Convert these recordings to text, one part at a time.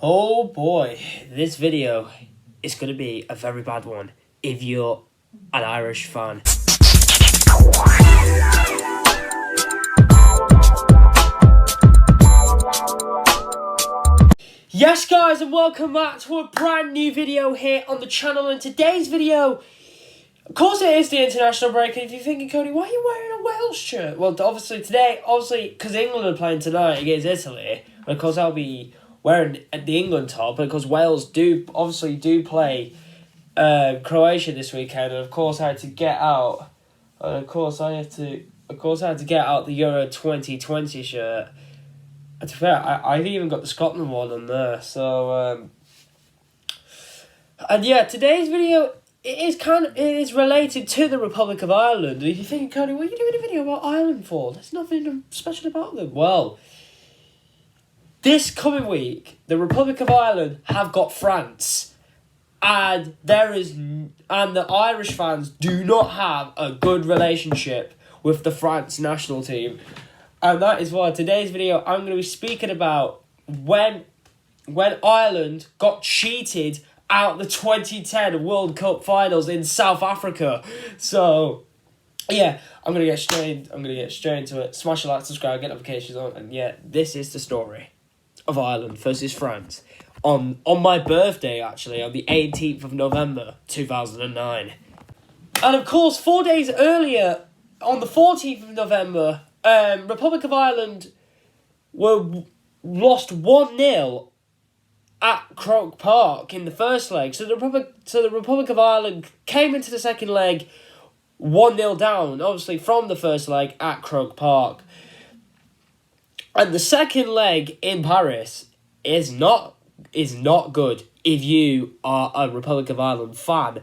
Oh boy, this video is going to be a very bad one if you're an Irish fan. Yes guys, and welcome back to a brand new video here on the channel. And today's video, of course it is the international break, and if you're thinking, Cody, why are you wearing a Wales shirt? Well, obviously because England are playing tonight against Italy, and of course I'll be wearing the England top, because Wales do play Croatia this weekend, and of course I had to get out, and of course I had to get out the Euro 2020 shirt. And to be fair, I've even got the Scotland one on there, so and yeah, today's video it is related to the Republic of Ireland. And if you're thinking, Cody, what are you doing a video about Ireland for? There's nothing special about them. Well, this coming week, the Republic of Ireland have got France, and the Irish fans do not have a good relationship with the France national team, and that is why today's video I'm going to be speaking about when Ireland got cheated out of the 2010 World Cup finals in South Africa. So yeah, I'm gonna get straight into it. Smash the like, subscribe, get notifications on, and yeah, this is the story of Ireland versus France on my birthday, actually, on the 18th of November 2009. And of course, 4 days earlier, on the 14th of November, Republic of Ireland lost 1-0 at Croke Park in the first leg. So the Republic of Ireland came into the second leg 1-0 down, obviously from the first leg at Croke Park. And the second leg in Paris is not good if you are a Republic of Ireland fan.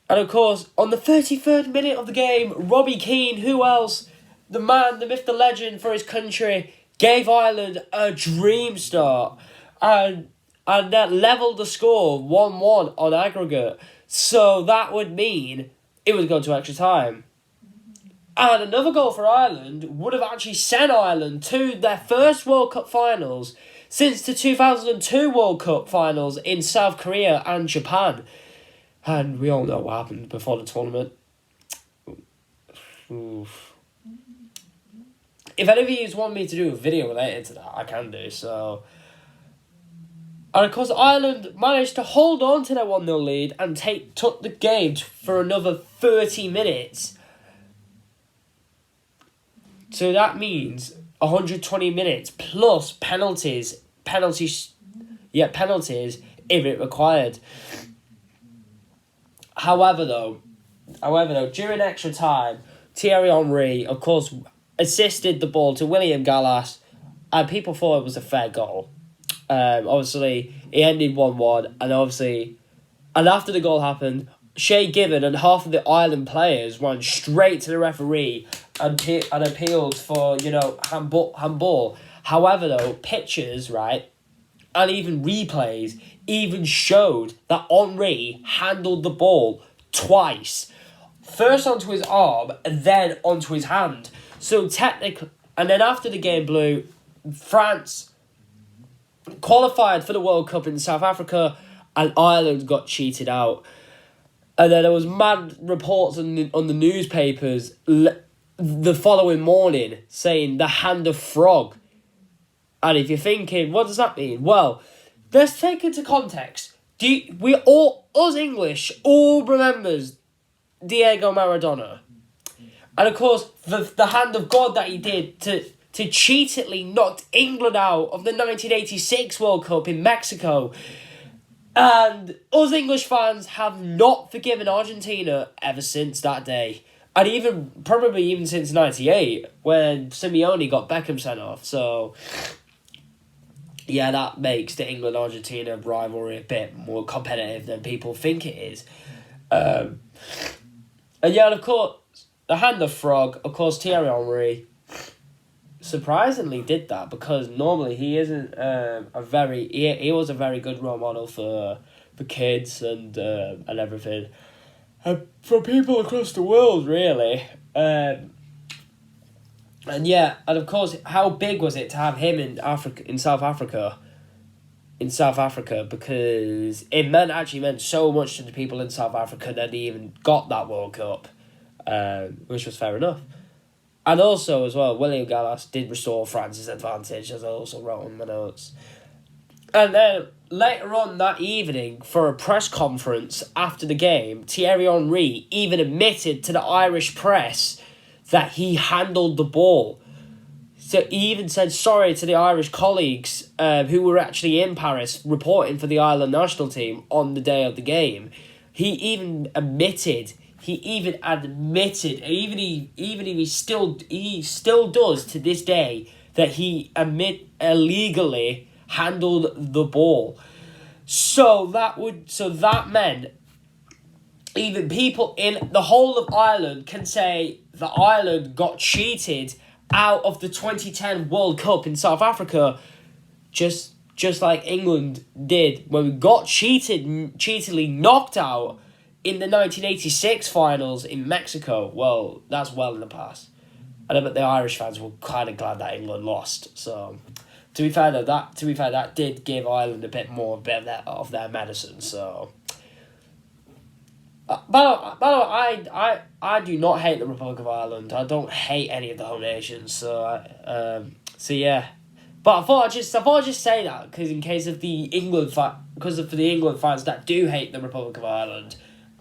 And of course, on the 33rd minute of the game, Robbie Keane, who else? The man, the myth, the legend for his country, gave Ireland a dream start. And that levelled the score 1-1 on aggregate. So that would mean it would go to extra time. And another goal for Ireland would have actually sent Ireland to their first World Cup finals since the 2002 World Cup finals in South Korea and Japan. And we all know what happened before the tournament. Oof. If any of you want me to do a video related to that, I can do so. And of course, Ireland managed to hold on to their 1-0 lead and took the game for another 30 minutes. So that means 120 minutes plus penalties if it required. However, though, during extra time, Thierry Henry, of course, assisted the ball to William Gallas, and people thought it was a fair goal. Obviously, it ended 1-1, and after the goal happened, Shay Given and half of the Ireland players ran straight to the referee and appealed for, handball. However, though, pictures, right, and even replays even showed that Henry handled the ball twice. First onto his arm and then onto his hand. So technically, and then after the game blew, France qualified for the World Cup in South Africa, and Ireland got cheated out. And then there was mad reports on the newspapers the following morning saying the hand of frog. And if you're thinking, what does that mean? Well, let's take it into context. Us English all remembers Diego Maradona. And of course, the hand of God that he did to cheatedly knocked England out of the 1986 World Cup in Mexico. And us English fans have not forgiven Argentina ever since that day. And probably even since 98, when Simeone got Beckham sent off. So yeah, that makes the England-Argentina rivalry a bit more competitive than people think it is. And yeah, and of course, the hand of frog, of course, Thierry Henry surprisingly did that, because normally he isn't he was a very good role model for kids and everything. For people across the world, really. And yeah, and of course, how big was it to have him in South Africa? in South Africa because it actually meant so much to the people in South Africa that they even got that World Cup, which was fair enough. And also, as well, William Gallas did restore France's advantage, as I also wrote on my notes. And then, later on that evening, for a press conference after the game, Thierry Henry even admitted to the Irish press that he handled the ball. So he even said sorry to the Irish colleagues who were actually in Paris reporting for the Ireland national team on the day of the game. He even admitted, he still does to this day, that he illegally handled the ball. So that meant even people in the whole of Ireland can say that Ireland got cheated out of the 2010 World Cup in South Africa, just like England did when we got cheatedly knocked out in the 1986 finals in Mexico. Well, that's well in the past. And I bet the Irish fans were kind of glad that England lost. So, to be fair, that did give Ireland a bit of their medicine. So, by the way, I do not hate the Republic of Ireland. I don't hate any of the home nations. So yeah. But I thought I'd just say that because in case of the England fans that do hate the Republic of Ireland,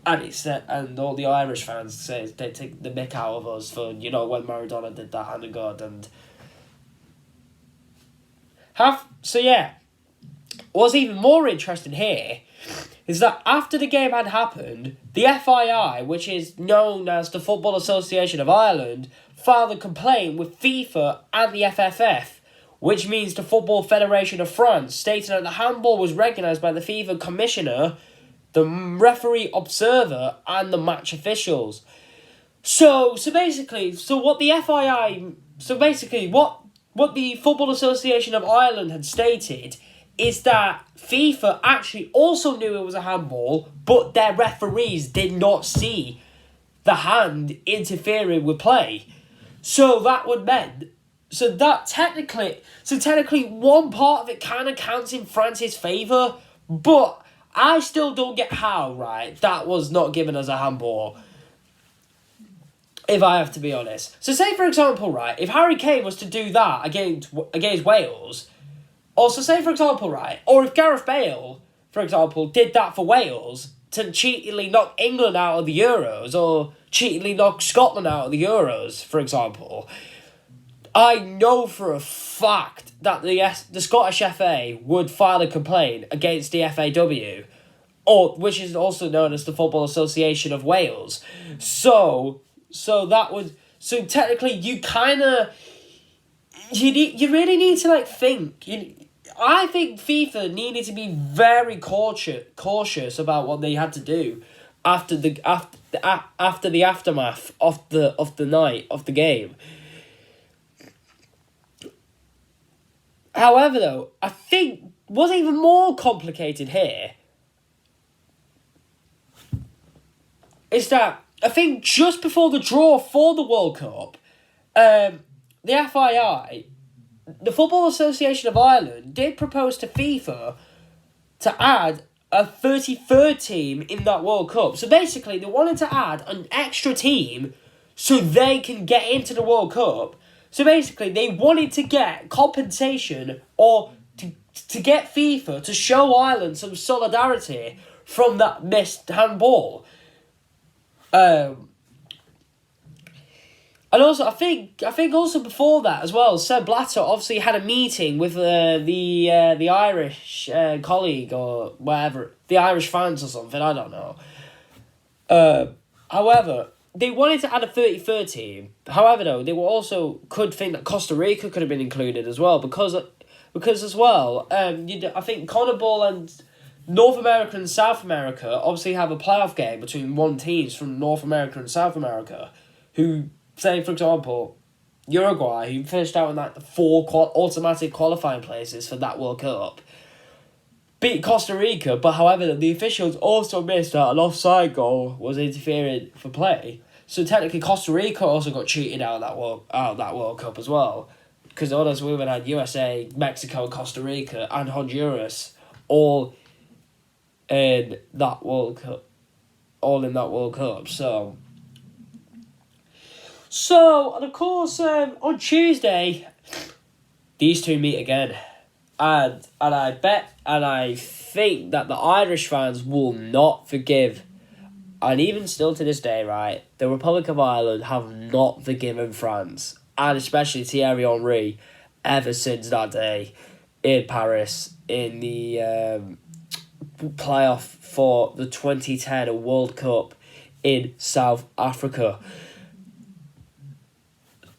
and all the Irish fans say they take the mick out of us for when Maradona did that hand of God and What's even more interesting here is that after the game had happened, the FII, which is known as the Football Association of Ireland, filed a complaint with FIFA and the FFF, which means the Football Federation of France, stating that the handball was recognised by the FIFA commissioner, the referee observer, and the match officials. So basically, what the Football Association of Ireland had stated is that FIFA actually also knew it was a handball, but their referees did not see the hand interfering with play. So technically one part of it kind of counts in France's favour, but I still don't get how, right, that was not given as a handball, if I have to be honest. So say, for example, right, if Harry Kane was to do that against Wales, also say, for example, right, or if Gareth Bale, for example, did that for Wales to cheatily knock England out of the Euros, or cheatily knock Scotland out of the Euros, for example, I know for a fact that the Scottish FA would file a complaint against the FAW, which is also known as the Football Association of Wales. So technically you really need to think. I think FIFA needed to be very cautious about what they had to do after the aftermath of the night of the game. However, though, I think what's even more complicated here is that I think just before the draw for the World Cup, the FII, the Football Association of Ireland, did propose to FIFA to add a 33rd team in that World Cup. So basically, they wanted to add an extra team so they can get into the World Cup. So basically, they wanted to get compensation or to get FIFA to show Ireland some solidarity from that missed handball. And also, I think also before that as well, Sepp Blatter obviously had a meeting with the Irish colleague or whatever, the Irish fans or something, I don't know. However, they wanted to add a 33rd team. However, though, they could think that Costa Rica could have been included as well because as well, I think CONMEBOL and North America and South America obviously have a playoff game between one teams from North America and South America who, say, for example, Uruguay, who finished out in the 4 automatic qualifying places for that World Cup, beat Costa Rica, but however, the officials also missed that an offside goal was interfering for play. So technically, Costa Rica also got cheated out of that World Cup as well, because others women had USA, Mexico, Costa Rica, and Honduras all in that World Cup. All in that World Cup. So and of course, on Tuesday, these two meet again. And I bet, and I think that the Irish fans will not forgive, and even still to this day, right, the Republic of Ireland have not forgiven France, and especially Thierry Henry, ever since that day in Paris in the playoff for the 2010 World Cup in South Africa.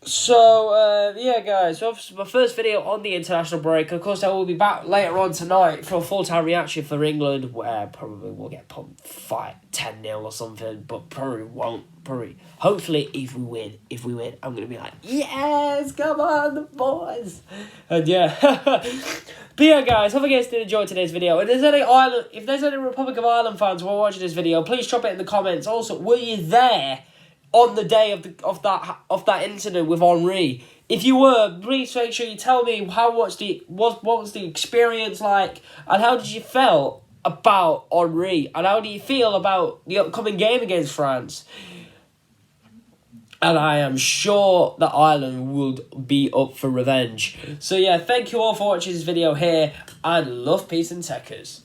So, yeah, guys, so my first video on the international break. Of course, I will be back later on tonight for a full-time reaction for England, where probably we'll get pumped 10-0 or something, but probably won't. Hopefully, if we win, I'm going to be like, yes, come on, the boys. And yeah. But yeah, guys, hope you guys did enjoy today's video. If there's any Republic of Ireland fans who are watching this video, please drop it in the comments. Also, were you there on the day of that incident with Henry? If you were, please make sure you tell me what was the experience like, and how did you feel about Henry, and how do you feel about the upcoming game against France? And I am sure that Ireland would be up for revenge. So yeah, thank you all for watching this video here, and love, peace and techers.